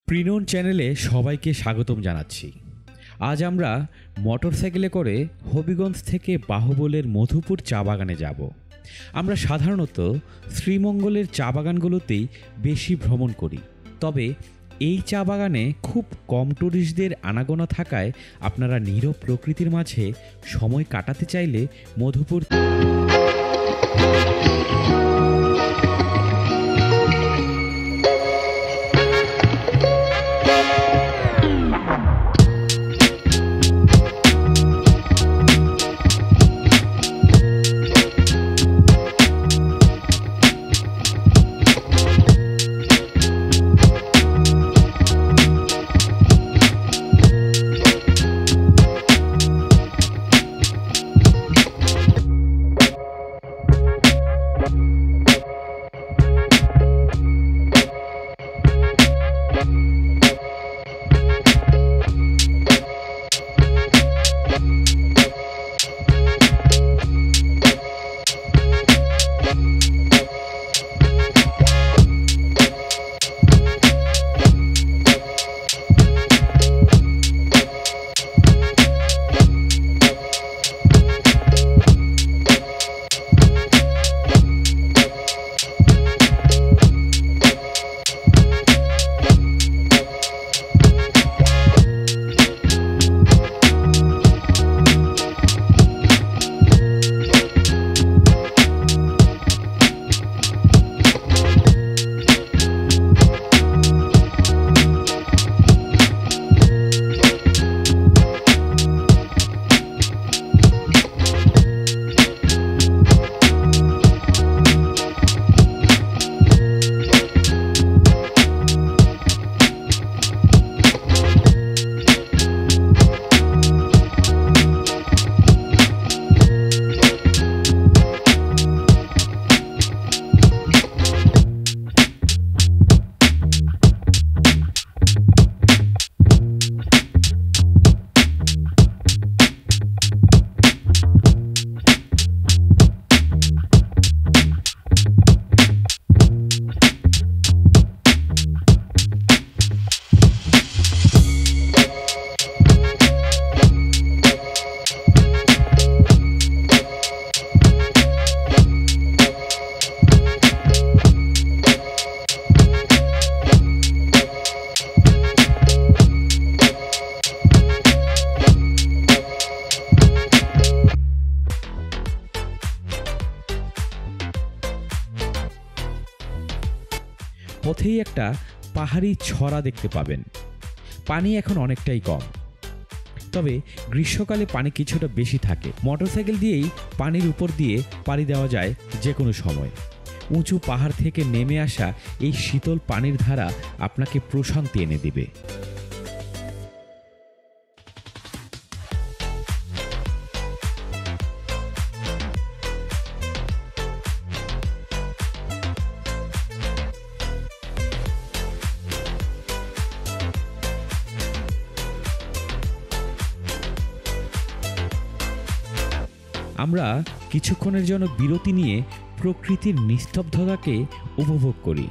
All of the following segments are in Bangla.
প্রিনোন চ্যানেলে সবাইকে স্বাগতম জানাচ্ছি। আজ আমরা মোটরসাইকেলে করে হবিগঞ্জ থেকে বাহুবলের মধুপুর চা বাগানে যাব। আমরা সাধারণত শ্রীমঙ্গলের চা বাগানগুলোতেই বেশি ভ্রমণ করি, তবে এই চা বাগানে খুব কম টুরিস্টদের আনাগোনা থাকায় আপনারা নীরব প্রকৃতির মাঝে সময় কাটাতে চাইলে মধুপুর পথেই একটা পাহাড়ি ছড়া দেখতে পাবেন। পানি এখন অনেকটাই কম, তবে গ্রীষ্মকালে পানি কিছুটা বেশি থাকে। মোটরসাইকেল দিয়েই পানির উপর দিয়ে পাড়ি দেওয়া যায় যে কোনো সময়। উঁচু পাহাড় থেকে নেমে আসা এই শীতল পানির ধারা আপনাকে প্রশান্তি এনে দিবে। আমরা কিছুক্ষণের জন্য বিরতি নিয়ে প্রকৃতির নিস্তব্ধতাকে উপভোগ করি।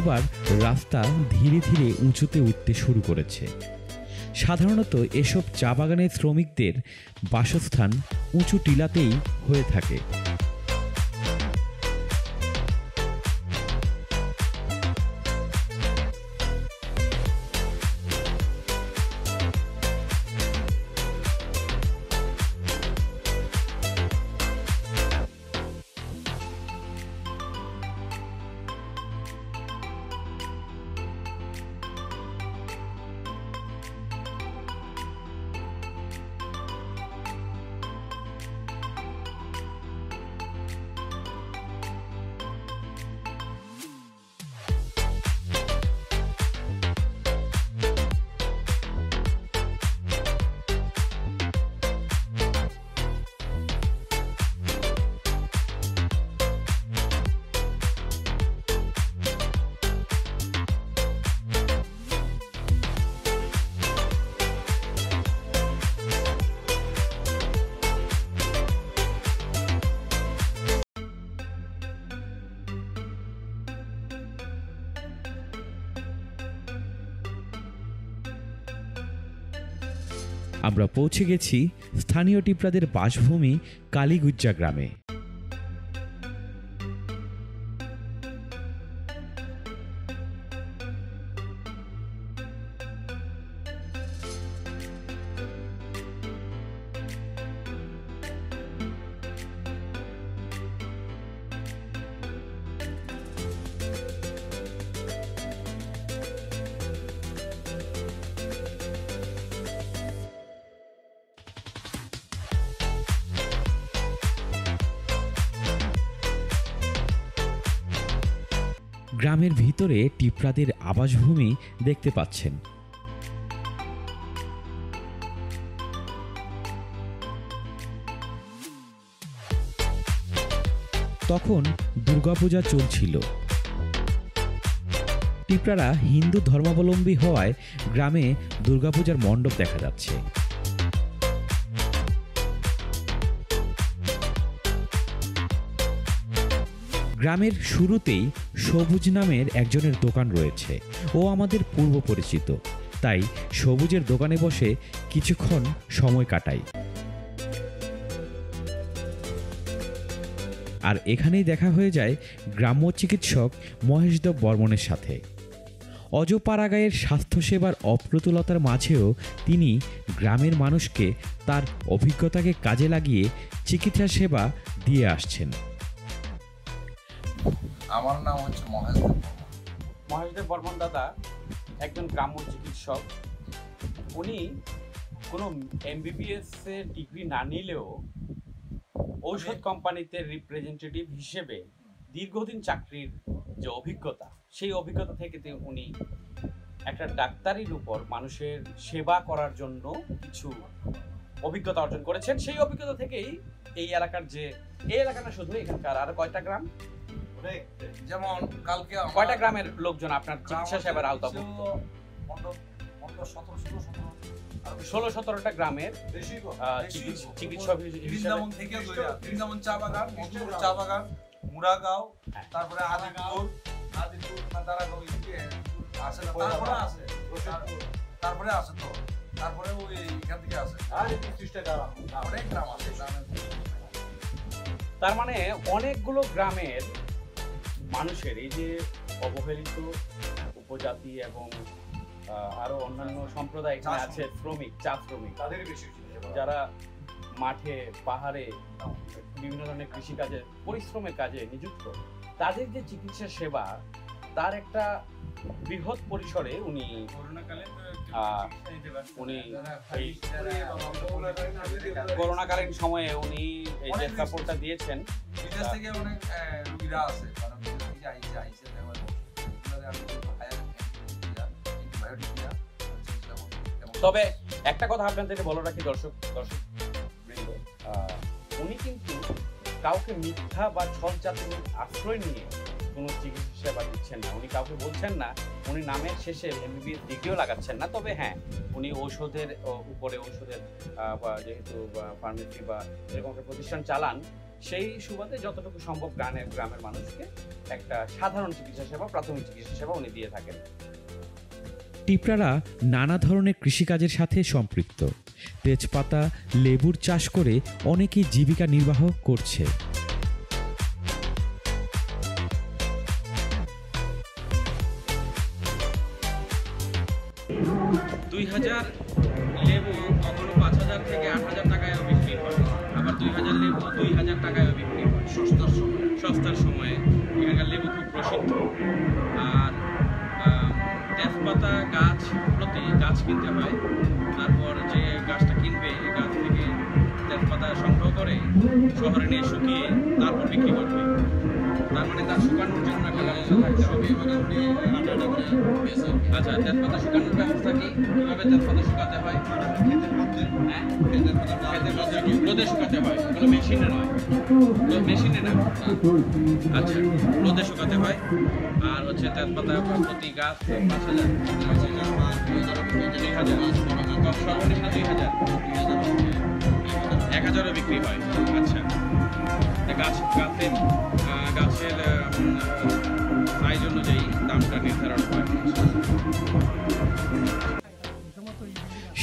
এবার রাস্তা ধীরে ধীরে উঁচুতে উঠতে শুরু করেছে। সাধারণত এসব চা বাগানের শ্রমিকদের বাসস্থান উঁচু টিলাতেই হয়ে থাকে। আমরা পৌঁছে গেছি স্থানীয় টিপরাদের বাসভূমি কালীগুজ্জা গ্রামে। গ্রামের ভিতরে টিপরাদের আবাসভূমি দেখতে পাচ্ছেন। তখন দুর্গাপূজা চলছিল। টিপরারা হিন্দু ধর্মাবলম্বী হওয়ায় গ্রামে দুর্গাপূজার মণ্ডপ দেখা যাচ্ছে। গ্রামের শুরুতেই সবুজ নামের একজনের দোকান রয়েছে। ও আমাদের পূর্ব পরিচিত, তাই সবুজের দোকানে বসে কিছুক্ষণ সময় কাটাই। আর এখানেই দেখা হয়ে যায় গ্রাম্য চিকিৎসক মহেশদেব বর্মনের সাথে। অজপাড়াগাঁয়ের স্বাস্থ্যসেবার অপ্রতুলতার মাঝেও তিনি গ্রামের মানুষকে তার অভিজ্ঞতাকে কাজে লাগিয়ে চিকিৎসা সেবা দিয়ে আসছেন। আমার নাম হচ্ছে মহেশদেব বর্মন। মহেশদেব বর্মন দাদা একজন গ্রাম্য চিকিৎসক। উনি কোনো MBBS এর ডিগ্রি না নিলেও ঔষধ কোম্পানিতে রিপ্রেজেন্টেটিভ হিসেবে দীর্ঘদিন চাকরির যে অভিজ্ঞতা, সেই অভিজ্ঞতা থেকে উনি একটা ডাক্তারির উপর মানুষের সেবা করার জন্য কিছু অভিজ্ঞতা অর্জন করেছেন। সেই অভিজ্ঞতা থেকেই এই এলাকার না শুধু এখানকার আরো কয়টা গ্রাম, যেমন কালকে কয়টা গ্রামের লোকজন আপনার চিকিৎসা সেবার আওতাভুক্ত? 16-17টা গ্রামের চিকিৎসক বৃন্দাবন চা বাগান, মধুপুর চা বাগান, মুরাগাঁও, তারপরে আদিপুর তারপরে আছে তো, তারপরে ওই এখান থেকে আছে অনেক গ্রাম আছে। তার মানে অনেকগুলো গ্রামের মানুষের এই যে অবহেলিত উপজাতি এবং আরো অন্যান্য সম্প্রদায় এখানে আছে, চা শ্রমিক, যারা মাঠে পাহাড়ে বিভিন্ন ধরনের কৃষিকাজে পরিশ্রমের কাজে নিযুক্ত, তাদের যে চিকিৎসা সেবা তার একটা বৃহৎ পরিসরে উনি করোনাকালীন সময়ে উনি এই যে সাপোর্টটা দিয়েছেন। বিদেশ থেকে অনেক রোগীরা আছে, তবে একটা কথা আপনাদের বলে রাখি দর্শক বৃন্দ, উনি কিন্তু কাউকে মিথ্যা বা ছল চাতুরির আশ্রয় নিয়ে কোনো চিকিৎসা সেবা দিচ্ছেন না। উনি কাউকে বলছেন না, উনি নামের শেষে MBBS ডিগ্রিও লাগাচ্ছেন না। তবে হ্যাঁ, উনি ঔষধের যেহেতু ফার্মেসি বা এরকম একটা প্রতিষ্ঠান চালান, সেই সুবাদে যতটুকু সম্ভব গ্রামের মানুষকে একটা সাধারণ চিকিৎসা সেবা, প্রাথমিক চিকিৎসা সেবা উনি দিয়ে থাকেন। টিপরারা নানা ধরনের কৃষিকাজের সাথে সম্পৃক্ত। তেজপাতা, লেবুর চাষ করে অনেকেই জীবিকা নির্বাহ করছে। 2000 লেবু কখনো 5000 থেকে 8000 টাকায় বিক্রি হয়, আবার 2000 লেবু 2000 টাকায় বিক্রি হয় সস্তার সময়ে। এখানকার লেবু খুব প্রসিদ্ধ। আর তেজপাতা প্রতি গাছ কিনতে হয়, তারপর যে গাছটা কিনবে এই গাছ থেকে তেজপাতা সংগ্রহ করে শহরে নিয়ে শুকিয়ে তারপর বিক্রি করবে। তার মানে তার শুকানোর জন্য একটা ব্যবস্থা থাকতে হবে। আচ্ছা, তেজপাতা শুকানোর ব্যবস্থা কি? কিভাবে তেজপাতা শুকাতে হয়? রোদে শুকাতে হয়, কোনো মেশিনে নয়, মেশিনে না। আচ্ছা, রোদে শুকাতে হয়। আর হচ্ছে তেজপাতা প্রতি গাছ 5000, 2000, সর্বনিম্ন 2000, 1000ও বিক্রি হয়। আচ্ছা, গাছের সাইজ অনুযায়ী দামটা নির্ধারণ হয়।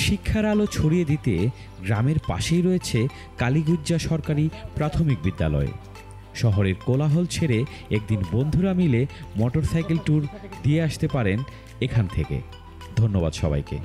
শিক্ষার আলো ছড়িয়ে দিতে গ্রামের পাশেই রয়েছে কালীগুজ্জা সরকারি প্রাথমিক বিদ্যালয়। শহরের কোলাহল ছেড়ে একদিন বন্ধুরা মিলে মোটরসাইকেল ট্যুর দিয়ে আসতে পারেন এখান থেকে। ধন্যবাদ সবাইকে।